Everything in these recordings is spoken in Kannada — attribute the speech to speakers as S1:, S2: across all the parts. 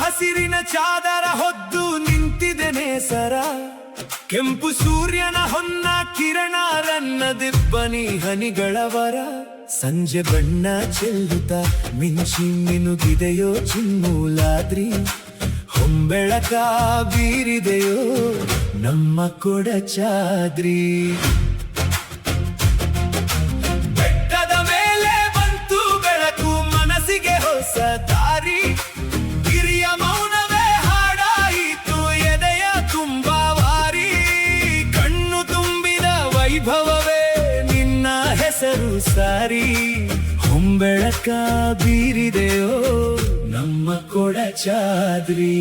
S1: ಹಸಿರಿನ ಚಾದರ ಹೊದ್ದು ನಿಂತಿದೆ ನೇಸರ, ಕೆಂಪು ಸೂರ್ಯನ ಹೊನ್ನ ಕಿರಣ ರನ್ನದಿಬ್ಬನಿ ಹನಿಗಳವರ. ಸಂಜೆ ಬಣ್ಣ ಚೆಲ್ಲುತ್ತ ಮಿಂಚಿ ಮಿನುಗಿದೆಯೋ ಚಿಮ್ಮೂಲಾದ್ರಿ, ಹೊಂಬೆಳಕ ಬೀರಿದೆಯೋ ನಮ್ಮ ಕೊಡಚಾದ್ರಿ. ಬೆಟ್ಟದ ಮೇಲೆ ಬಂತು ಬೆಳಕು ಮನಸ್ಸಿಗೆ ಹೊಸ ದಾರಿ, ಗಿರಿಯ ಮೌನವೇ ಹಾಡಾಯಿತು ಎದೆಯ ತುಂಬಾ ವಾರಿ. ಕಣ್ಣು ತುಂಬಿದ ವೈಭವವೇ ನಿನ್ನ ಹೆಸರು ಸಾರಿ, ಹೊಂಬೆಳಕ ಬೀರಿದೆಯೋ ನಮ್ಮ ಕೊಡಚಾದ್ರಿ.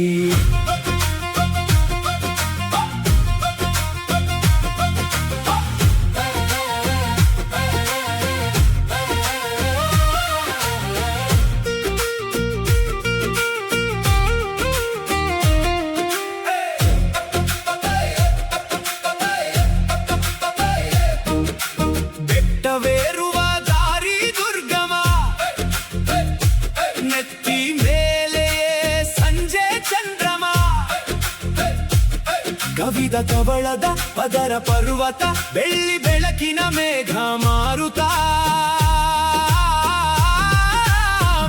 S1: ಬೆಟ್ಟವೇರುವ ದಾರಿ ದುರ್ಗಮ, ನೆತ್ತಿ ಮೇಲೆ ಸಂಜೆ ಚಂದ್ರಮ. ಕವಿದ ಕವಳದ ಪದರ ಪರ್ವತ, ಬೆಳ್ಳಿ ಬೆಳಕಿನ ಮೇಘ ಮಾರುತ.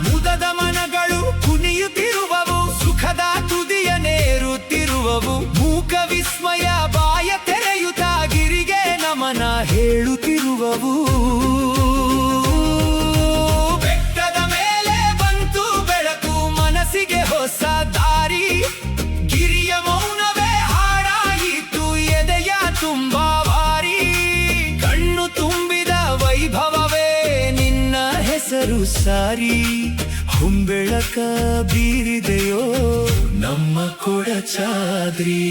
S1: ಮುದದ ಮನಗಳು ಕುಣಿಯುತ್ತಿರುವವು, ಸುಖದ ತುದಿಯ ನೇರುತ್ತಿರುವವು. ಮೂಕ ವಿಸ್ಮಯ ಬಾಯ ತೆರೆಯುತ್ತ ಗಿರಿಗೆ ನಮನ ಹೇಳುತ್ತಿರುವವು. ಬೆಟ್ಟದ ಮೇಲೆ ಬಂತು ಬೆಳಕು ಮನಸ್ಸಿಗೆ ಹೊಸ ದಾರಿ, ಗಿರಿಯ ಮೌನವೇ ಹಾಡಾಯಿತು ಎದೆಯ ತುಂಬಾ ವಾರಿ. ಕಣ್ಣು ತುಂಬಿದ ವೈಭವವೇ ನಿನ್ನ ಹೆಸರು ಸಾರಿ, ಹೊಂಬೆಳಕ ಬೀರಿದೆಯೋ ನಮ್ಮ ಕೊಡಚಾದ್ರಿ.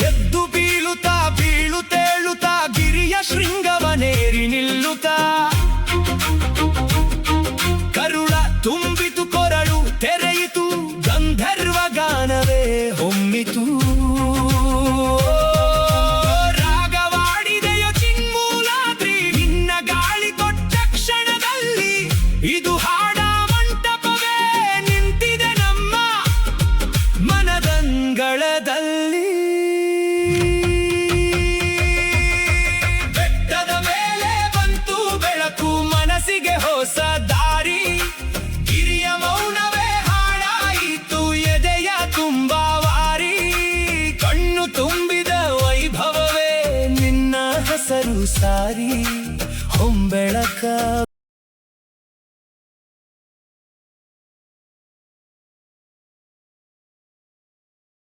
S1: ಎದ್ದು ಬೀಳುತ್ತಾ ಬೀಳುತ್ತೇಳುತ್ತಾ ಗಿರಿಯ ಶೃಂಗವನೇರಿ ನಿಲ್ಲುತ್ತಾ. ಕರುಳ ತುಂಬಿತು ಕೊರಳು ತೆರೆಯಿತು, ಗಂಧರ್ವ ಗಾನವೇ ಹೊಮ್ಮಿತು. ರಾಗವಾಡಿದೆಯೋ ಚಿನ್ಮೂಲಾದ್ರಿ, ನಿನ್ನ ಗಾಳಿ ಕೊಟ್ಟ ಕ್ಷಣದಲ್ಲಿ. ಇದು ಹಾಡ ಮಂಟಪವೇ ನಿಂತಿದೆ ನಮ್ಮ ಮನದಂಗಳದಲ್ಲಿ. ಮನಸ್ಸಿಗೆ ಹೊಸ ದಾರಿ, ಗಿರಿಯ ಮೌನವೇ ಹಾಡಾಯಿತು ಎದೆಯ ತುಂಬಾ ವಾರಿ. ಕಣ್ಣು ತುಂಬಿದ ವೈಭವವೇ ನಿನ್ನ ಹೆಸರು ಸಾರಿ, ಹೊಂಬೆಳಕ